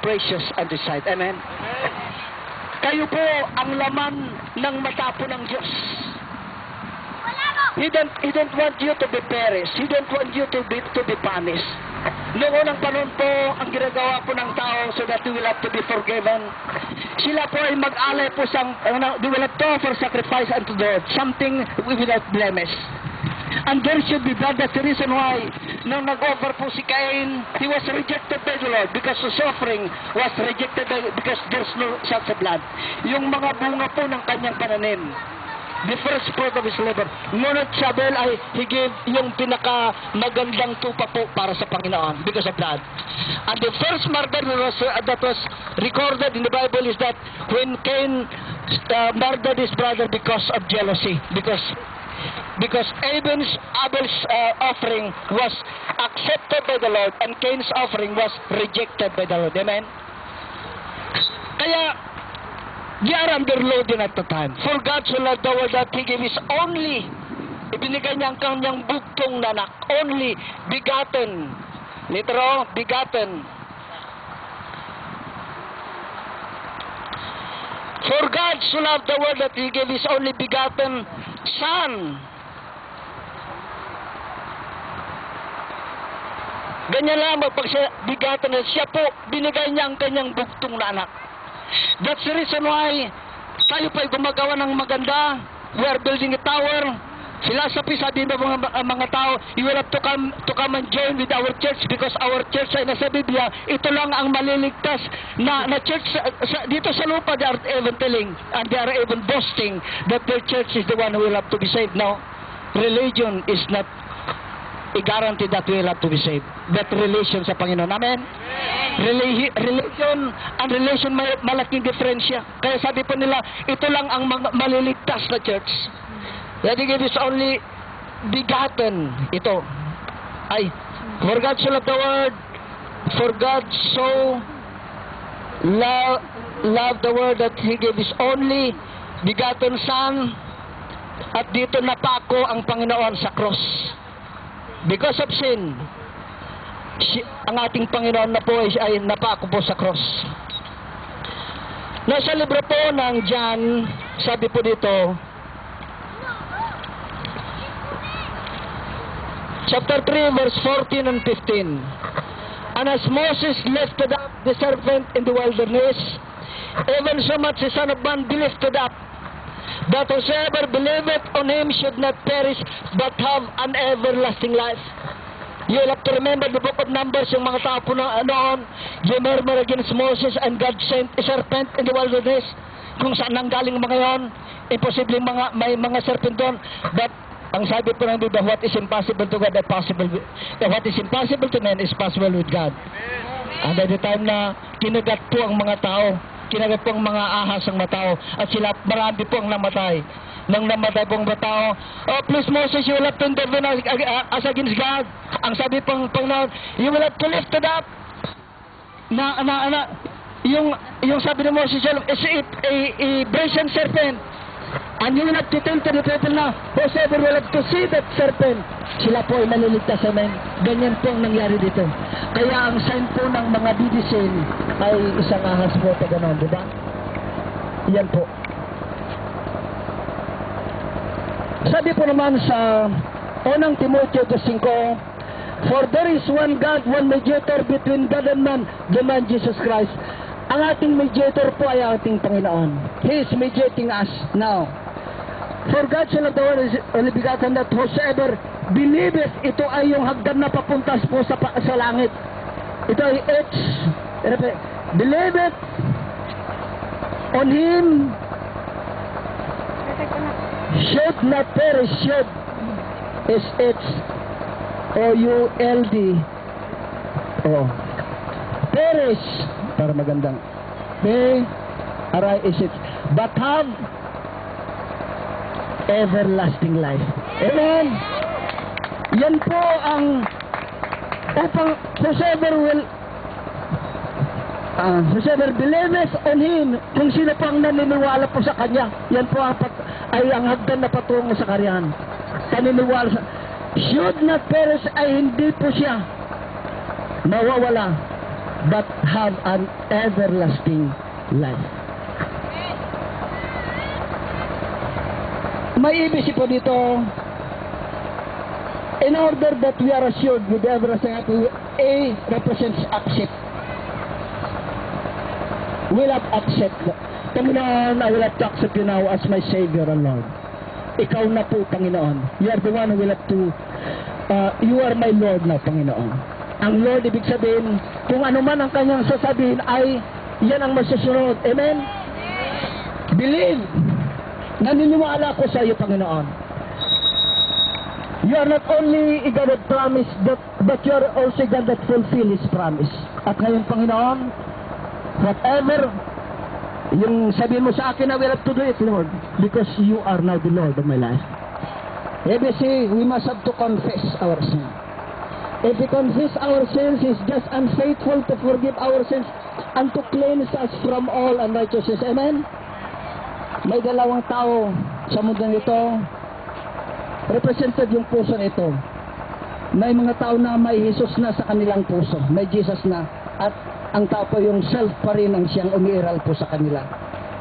precious unto His sight. Amen? Kayo po ang laman ng mata po ng Diyos. He don't want you to be perished. He don't want you to be punished. Noong unang panahon po, ang ginagawa po ng tao so that we will have to be forgiven. Sila po ay mag-alay po they will have to offer sacrifice unto the Lord, something without blemish. And there should be blood. That's the reason why nung nag-offer po si Cain, he was rejected by the Lord because his offering was rejected because there's no such a blood. Yung mga bunga po ng kanyang pananim, the first fruit of his labor. Ngunit si Abel ay he gave yung pinaka magandang tupa po para sa Panginoon because of blood. And the first murder that was recorded in the Bible is that when Cain murdered his brother because of jealousy, because Abel's offering was accepted by the Lord and Cain's offering was rejected by the Lord. Amen? Kaya they are underloaded at the time. For God so loved the world that He gave His only, ibinigay niya ang kanyang bugtong na anak, only begotten, literal, begotten. For God so loved the world that He gave His only begotten Son. Ganyan lang, pag siya begotten, siya po, binigay niya ang kanyang bugtong na anak. That's the reason why tayo pa ay gumagawa ng maganda. We are building a tower. Philosophy, sabi ba mga tao, you will have to come and join with our church because our church ay nasa Biblia, ito lang ang maliligtas na church dito sa lupa. They are even telling and they are even boasting that their church is the one who will have to be saved. No, religion is not a guarantee that we will have to be saved. That relation sa Panginoon. Amen? Religion and relation may malaking diferensya. Kaya sabi po nila, ito lang ang maliligtas na church. That He gave His only begotten. Ito. Ay, for God so loved the world, for God so loved the world that He gave His only begotten Son. At dito napako ang Panginoon sa cross. Because of sin, ang ating Panginoon na po ay napako po sa cross. Nasa libro po ng John, sabi po dito, chapter 3, verse 14 and 15. And as Moses lifted up the serpent in the wilderness, even so much the Son of Man be lifted up, that whosoever believeth on Him should not perish, but have an everlasting life. You'll have to remember the book of Numbers, yung mga tao po noon, they murmur against Moses and God sent a serpent in the wilderness. Kung saan nanggaling mga yon, imposible may mga serpent doon. But ang sabi po ng Biblia, what is impossible to God is possible. What is impossible to man is possible with God. And at the time na kinagat po ang mga tao, kinagat po ang mga ahas ng mga tao, at sila marami po ang namatay. Nang namatay po ang mga tao, oh please Moses, you will have to intervene as against God. Ang sabi pong Panginoon, you will have to lift it up. Yung sabi ni Moses, is a brazen serpent. And you will have to tell to the people na, whosoever will have to see that serpent, sila po ay naliligtas. Amen. Ganyan po ang nangyari dito. Kaya ang sign po ng mga didisin ay isang ahas po pa ganon, di ba? Yan po. Sabi po naman sa unang Timoteo 5, for there is one God, one mediator between God and man, the man Jesus Christ. Ang ating mediator po ay ating Panginoon. He is mediating us now. For God so loved the world is only begotten that whosoever believeth, ito ay yung hagdan na papuntas po sa langit. Ito ay H. Believeth on Him should not perish. Should is H O U L D. Oh. Perish para magandang. P-R-I-S-H. But have everlasting life. Amen. Yan po ang upang whosoever believeth on Him, kung sino pang naniniwala po sa Kanya, yan po ay ang hagdan na patungo sa kariyan. Paniniwala sa should not perish ay hindi po siya mawawala. but have an everlasting life. May ibig po dito, in order that we are assured with everlasting life, A represents accept. Will have accept. Panginoon, I will have to accept you now as my Savior and Lord. Ikaw na po, Panginoon. You are the one who will have to, you are my Lord na, Panginoon. Ang Lord, ibig sabihin, kung ano man ang kanyang sasabihin ay, yan ang masusunod. Amen? Believe. Naniniwala ko sa iyo, Panginoon. You are not only a God that promise, but you are also a God that fulfill His promise. At ngayon, Panginoon, whatever yung sabihin mo sa akin, I will have to do it, Lord, because you are now the Lord of my life. ABC, we must have to confess our sin. If we confess our sins, He's just unfaithful to forgive our sins and to cleanse us from all unrighteousness. Amen? May dalawang tao sa mundo nito, represented yung puso nito. May mga tao na may Jesus na sa kanilang puso, may Jesus na, at ang tao po yung self pa rin ang siyang umiiral po sa kanila.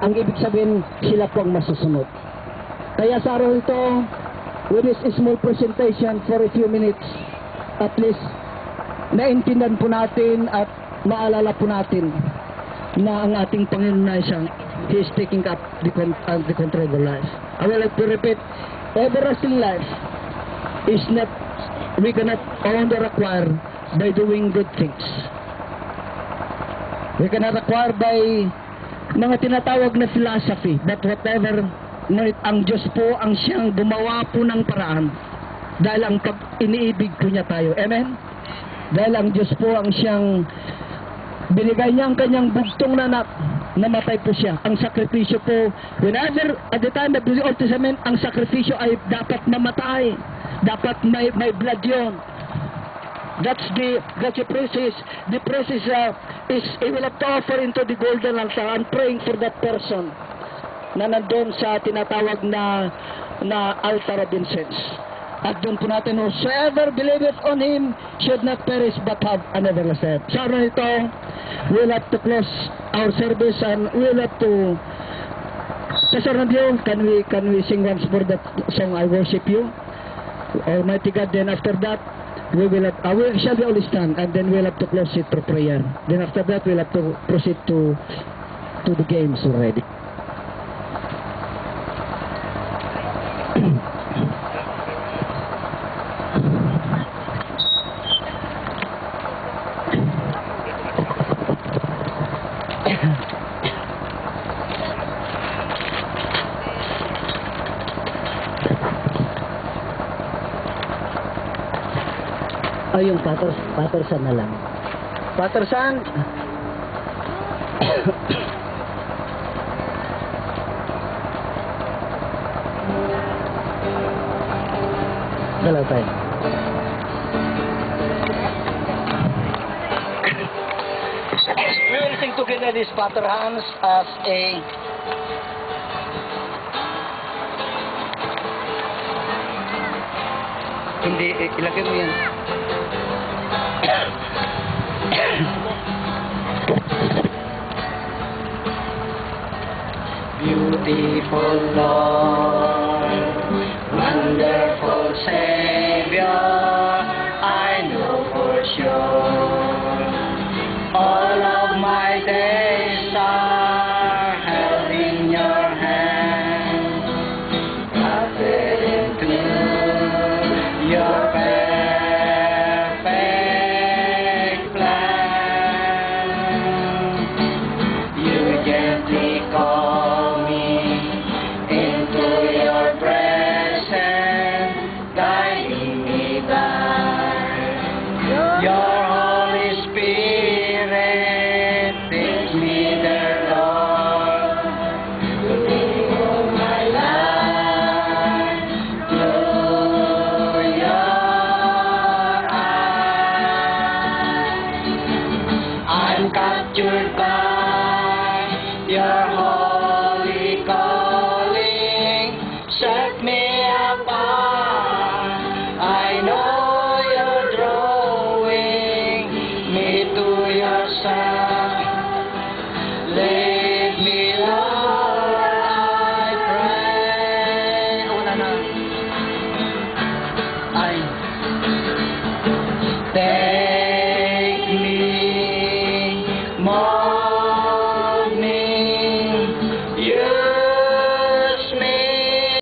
Ang ibig sabihin, sila po ang masusunod. Kaya sa araw ito, with this small presentation for a few minutes, at least, naintindihan po natin at maalala po natin na ang ating Panginoon na siyang, He is taking up the control of life. I will like to repeat, everlasting life is not, we cannot only acquire by doing good things. We cannot acquire by mga tinatawag na philosophy, but whatever, ang Diyos po ang siyang gumawa po ng paraan dahil ang iniibig po niya tayo. Amen? Dahil ang Diyos po ang siyang binigay niya ang kanyang bugtong na anak, namatay po siya. Ang sakripisyo po, whenever, at the time of the Old Testament, ang sakripisyo ay dapat mamatay. Dapat may blood yun. That's the process. The process is he will have to offer into the golden altar and praying for that person na nandun sa tinatawag na altar of incense. At doon po natin, whosoever believeth on Him should not perish but have an everlasting life. Sa araw ito, we'll have to close our service and we'll have to Pastor Nadio, can we sing once more that song, I Worship You? Almighty God, then after that, we shall we all stand and then we'll have to close it through prayer. Then after that, we'll have to proceed to the games already. Ay, yung Patterson na lang. Patterson! Dalaw tayo. We will sing together this Patterson as a hindi, ilagay mo yan. Beautiful Lord, wonderful Savior, I know for sure all of my days are held in your hand, crafted into your perfect plan. You gently call me into your presence, guiding me back. Your Holy Spirit takes me there, Lord, to bring all my life through your eyes. I'm captured by your